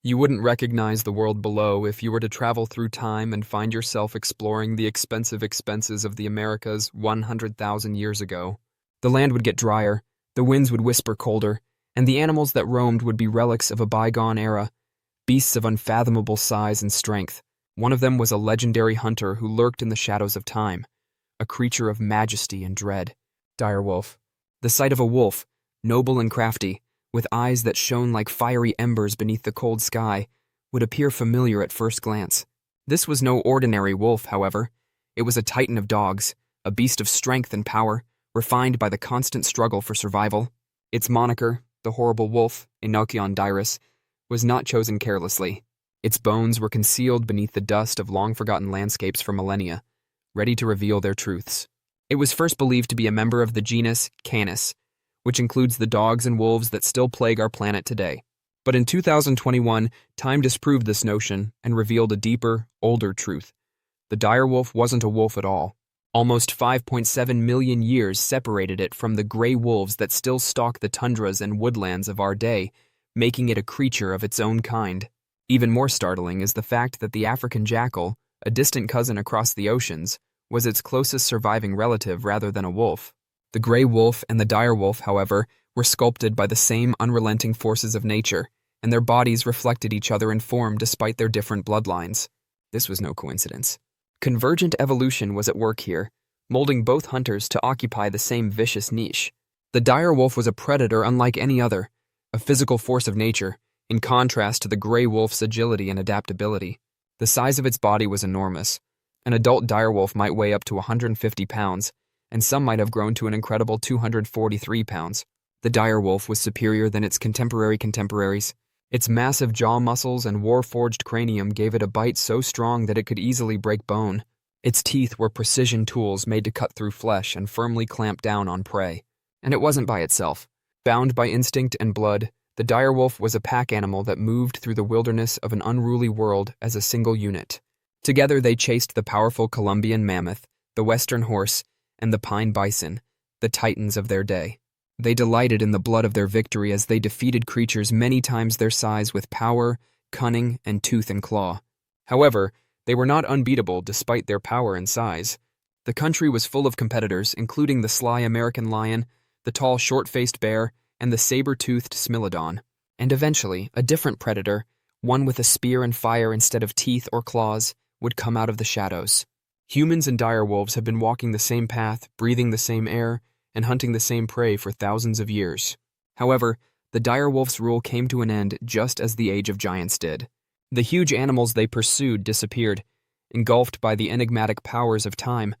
You wouldn't recognize the world below if you were to travel through time and find yourself exploring the expensive expenses of the Americas 100,000 years ago. The land would get drier, the winds would whisper colder, and the animals that roamed would be relics of a bygone era, beasts of unfathomable size and strength. One of them was a legendary hunter who lurked in the shadows of time, a creature of majesty and dread. Direwolf. The sight of a wolf, noble and crafty, with eyes that shone like fiery embers beneath the cold sky, would appear familiar at first glance. This was no ordinary wolf, however. It was a titan of dogs, a beast of strength and power, refined by the constant struggle for survival. Its moniker, the horrible wolf, Aenocyon dirus, was not chosen carelessly. Its bones were concealed beneath the dust of long-forgotten landscapes for millennia, ready to reveal their truths. It was first believed to be a member of the genus Canis, which includes the dogs and wolves that still plague our planet today. But in 2021, time disproved this notion and revealed a deeper, older truth. The direwolf wasn't a wolf at all. Almost 5.7 million years separated it from the gray wolves that still stalk the tundras and woodlands of our day, making it a creature of its own kind. Even more startling is the fact that the African jackal, a distant cousin across the oceans, was its closest surviving relative rather than a wolf. The gray wolf and the direwolf, however, were sculpted by the same unrelenting forces of nature, and their bodies reflected each other in form despite their different bloodlines. This was no coincidence. Convergent evolution was at work here, molding both hunters to occupy the same vicious niche. The direwolf was a predator unlike any other, a physical force of nature, in contrast to the gray wolf's agility and adaptability. The size of its body was enormous. An adult direwolf might weigh up to 150 pounds, and some might have grown to an incredible 243 pounds. The direwolf was superior than its contemporaries. Its massive jaw muscles and war-forged cranium gave it a bite so strong that it could easily break bone. Its teeth were precision tools made to cut through flesh and firmly clamp down on prey. And it wasn't by itself. Bound by instinct and blood, the direwolf was a pack animal that moved through the wilderness of an unruly world as a single unit. Together they chased the powerful Columbian mammoth, the western horse, and the pine bison, the titans of their day. They delighted in the blood of their victory as they defeated creatures many times their size with power, cunning, and tooth and claw. However, they were not unbeatable despite their power and size. The country was full of competitors, including the sly American lion, the tall short-faced bear, and the saber-toothed smilodon. And eventually, a different predator, one with a spear and fire instead of teeth or claws, would come out of the shadows. Humans and direwolves have been walking the same path, breathing the same air, and hunting the same prey for thousands of years. However, the direwolf's rule came to an end just as the Age of Giants did. The huge animals they pursued disappeared, engulfed by the enigmatic powers of time,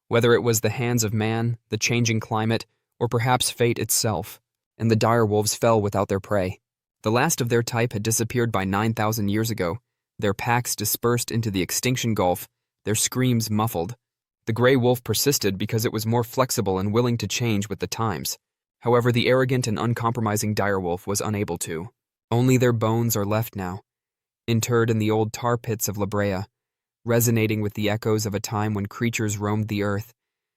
whether it was the hands of man, the changing climate, or perhaps fate itself, and the direwolves fell without their prey. The last of their type had disappeared by 9,000 years ago, their packs dispersed into the extinction gulf, their screams muffled. The gray wolf persisted because it was more flexible and willing to change with the times. However, the arrogant and uncompromising direwolf was unable to. Only their bones are left now, interred in the old tar pits of La Brea, resonating with the echoes of a time when creatures roamed the earth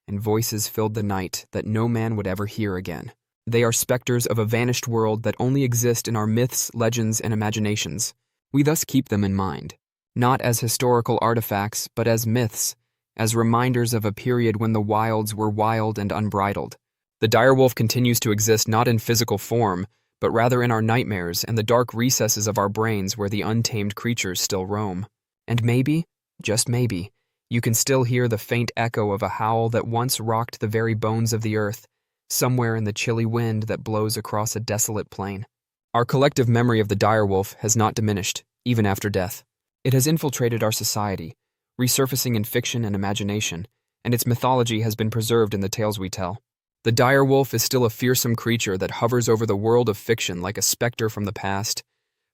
and voices filled the night that no man would ever hear again. They are specters of a vanished world that only exist in our myths, legends, and imaginations. We thus keep them in mind, not as historical artifacts, but as myths, as reminders of a period when the wilds were wild and unbridled. The direwolf continues to exist not in physical form, but rather in our nightmares and the dark recesses of our brains where the untamed creatures still roam. And maybe, just maybe, you can still hear the faint echo of a howl that once rocked the very bones of the earth, somewhere in the chilly wind that blows across a desolate plain. Our collective memory of the direwolf has not diminished, even after death. It has infiltrated our society, resurfacing in fiction and imagination, and its mythology has been preserved in the tales we tell. The direwolf is still a fearsome creature that hovers over the world of fiction like a specter from the past,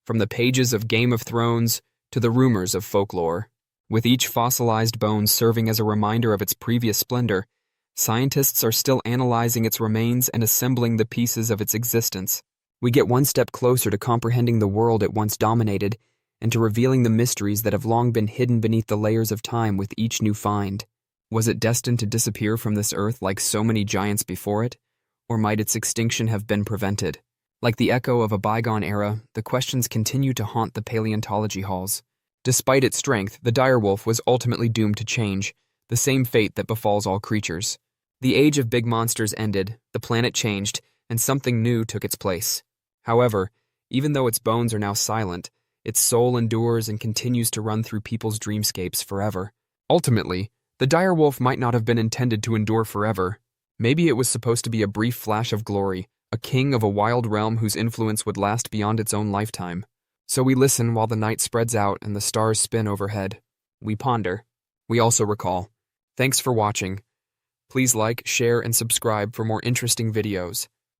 from the pages of Game of Thrones to the rumors of folklore. With each fossilized bone serving as a reminder of its previous splendor, scientists are still analyzing its remains and assembling the pieces of its existence. We get one step closer to comprehending the world it once dominated and to revealing the mysteries that have long been hidden beneath the layers of time with each new find. Was it destined to disappear from this earth like so many giants before it, or might its extinction have been prevented? Like the echo of a bygone era, the questions continue to haunt the paleontology halls. Despite its strength, the direwolf was ultimately doomed to change, the same fate that befalls all creatures. The age of big monsters ended, the planet changed, and something new took its place. However, even though its bones are now silent, its soul endures and continues to run through people's dreamscapes forever. Ultimately, the direwolf might not have been intended to endure forever. Maybe it was supposed to be a brief flash of glory, a king of a wild realm whose influence would last beyond its own lifetime. So we listen while the night spreads out and the stars spin overhead. We ponder. We also recall. Thanks for watching. Please like, share, and subscribe for more interesting videos.